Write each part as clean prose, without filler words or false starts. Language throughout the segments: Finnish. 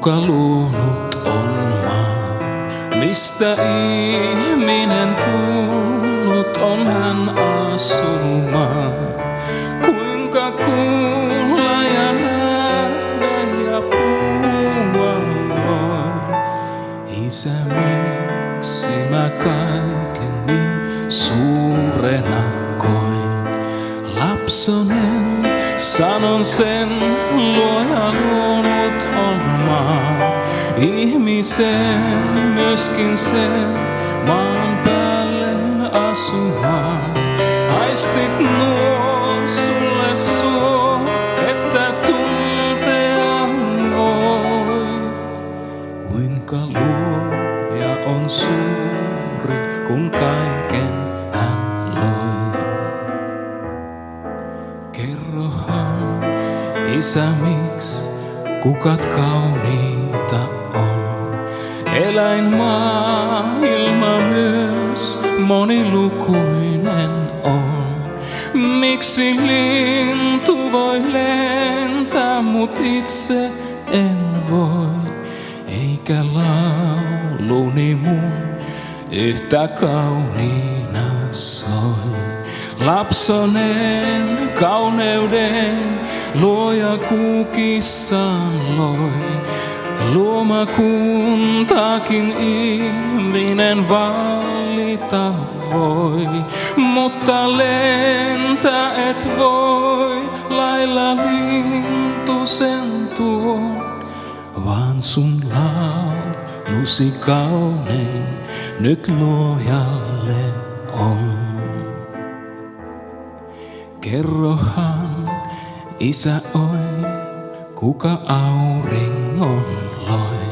Kuka luonut on maa, mistä ihminen tullut on hän asumaan? Kuinka kuulla ja nähdä ja puhua voi? Isä, miksi mä kaiken niin suurena koin? Lapsonen, sanon sen, Luoja luonut on maa. Ihmisen myöskin sen maan päälle asumaan. Aistit nuo sulle suo, että tuntea voit. Kuinka Luoja on suuri, kun kaiken hän loi. Kerrohan, Isä, miksi kukat kauniita on? Eläinmaailma myös monilukuinen on. Miksi lintu voi lentää, mut itse en voi? Eikä lauluni mun yhtä kauniina soi. Lapsonen, kauneuden Luoja kukissaan loi. Luomakuntaakin ihminen valita voi, mutta lentää et voi, lailla lintu sen tuon, vaan sun laulusi kaunein nyt Luojalle on. Kerrohan, Isä, oi, kuka auringon loi?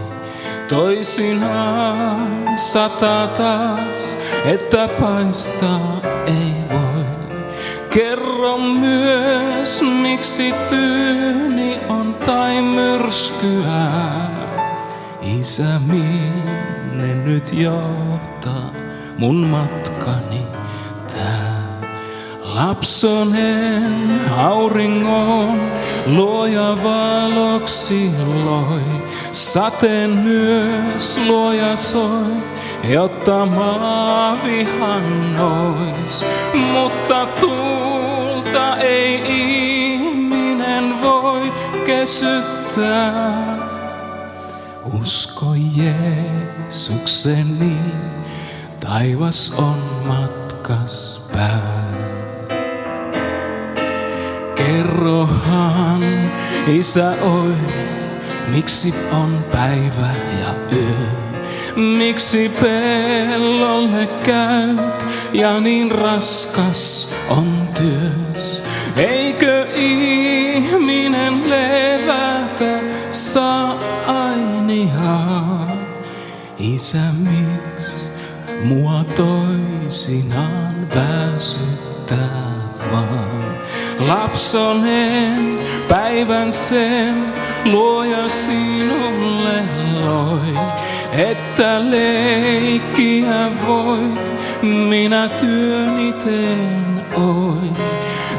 Toisinaan sataa taas, että paistaa ei voi. Kerro myös, miksi tyyni on tai myrskyä. Isä, minne nyt johtaa mun matkani tää? Lapsonen, auringon Luoja valoksi loi. Sateen myös Luoja soi, jotta maa vihannois. Mutta tuulta ei ihminen voi kesyttää. Usko Jeesukseen, niin taivas on matkas päin. Kerrohan, Isä, oi, miksi on päivä ja yö? Miksi pellolle käyt ja niin raskas on työs? Eikö ihminen levätä saa ainiaan? Isä, miksi mua toisinaan väsyttää vaan? Lapsonen, päivän sen Luoja sinulle loi, että leikkiä voit, minä työni teen oi.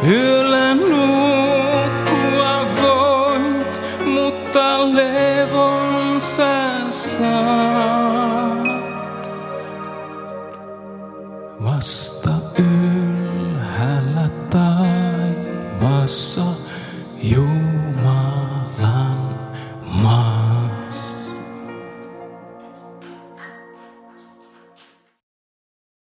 Yöllä nukkua voit, mutta levon sä saat. Vasta ylhäällä taivassa